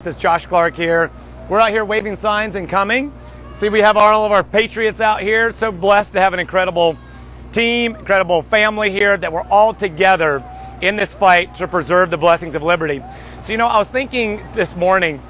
This is Josh Clark here. We're out here waving signs and coming. See, we have all of our Patriots out here. So blessed to have an incredible team, incredible family here, that we're all together in this fight to preserve the blessings of liberty. So, I was thinking this morning,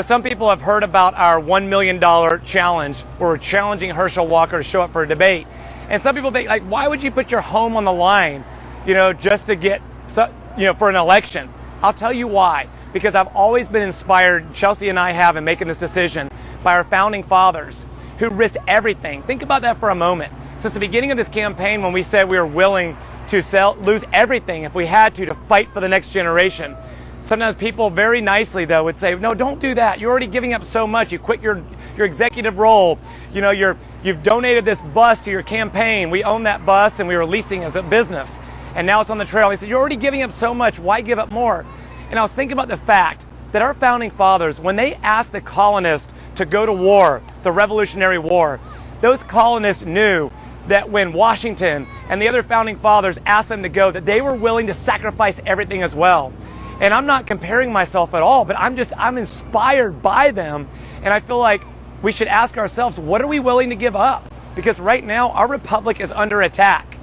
some people have heard about our $1 million challenge where we're challenging Herschel Walker to show up for a debate. And some people think, why would you put your home on the line, just to get, for an election? I'll tell you why. Because I've always been inspired, Chelsea and I have, in making this decision, by our founding fathers who risked everything. Think about that for a moment. Since the beginning of this campaign, when we said we were willing to lose everything if we had to fight for the next generation, sometimes people very nicely, though, would say, no, don't do that. You're already giving up so much. You quit your executive role. You've donated this bus to your campaign. We own that bus and we were leasing as a business. And now it's on the trail. He said, you're already giving up so much. Why give up more? And I was thinking about the fact that our founding fathers, when they asked the colonists to go to war, the Revolutionary War, those colonists knew that when Washington and the other founding fathers asked them to go, that they were willing to sacrifice everything as well. And I'm not comparing myself at all, but I'm inspired by them. And I feel like we should ask ourselves, what are we willing to give up? Because right now, our republic is under attack.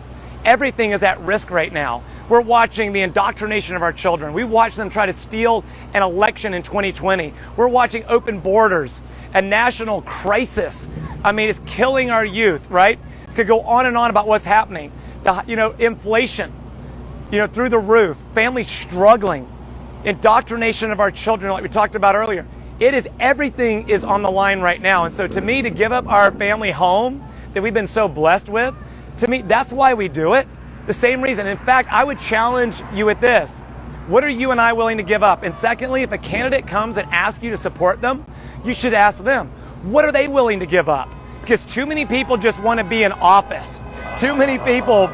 Everything is at risk right now. We're watching the indoctrination of our children. We watch them try to steal an election in 2020. We're watching open borders, a national crisis. It's killing our youth, right? Could go on and on about what's happening. Inflation, through the roof, families struggling, indoctrination of our children, like we talked about earlier. Everything is on the line right now. And so to me, to give up our family home that we've been so blessed with, to me, that's why we do it. The same reason. In fact, I would challenge you with this. What are you and I willing to give up? And secondly, if a candidate comes and asks you to support them, you should ask them, what are they willing to give up? Because too many people just want to be in office. Too many people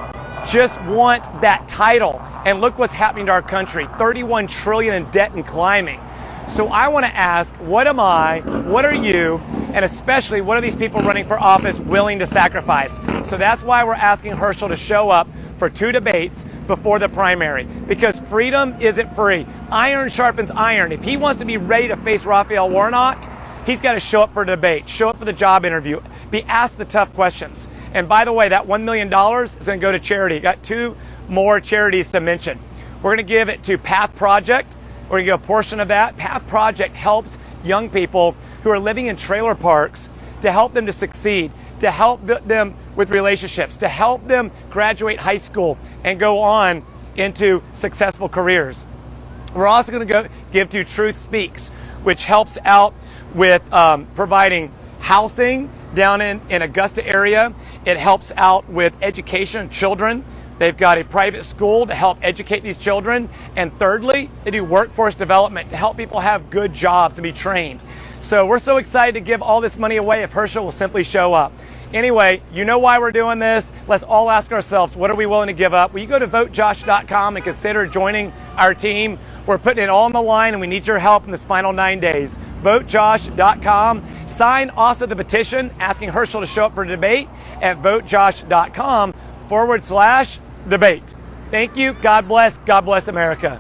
just want that title. And look what's happening to our country, 31 trillion in debt and climbing. So I want to ask, what am I, what are you, and especially what are these people running for office willing to sacrifice? So that's why we're asking Herschel to show up for 2 debates before the primary, because freedom isn't free. Iron sharpens iron. If he wants to be ready to face Raphael Warnock, he's got to show up for a debate, show up for the job interview, be asked the tough questions. And by the way, that $1 million is going to go to charity. Got 2 more charities to mention. We're going to give it to Path Project. We're going to give a portion of that. Path Project helps young people who are living in trailer parks to help them to succeed, to help them with relationships, to help them graduate high school and go on into successful careers. We're also going to give to Truth Speaks, which helps out with providing housing down in Augusta area. It helps out with education of children. They've got a private school to help educate these children. And thirdly, they do workforce development to help people have good jobs and be trained. So we're so excited to give all this money away if Herschel will simply show up. Anyway, you know why we're doing this. Let's all ask ourselves, what are we willing to give up? Will you go to votejosh.com and consider joining our team? We're putting it all on the line and we need your help in this final 9 days. Votejosh.com. Sign also the petition asking Herschel to show up for a debate at votejosh.com/debate. Thank you. God bless. God bless America.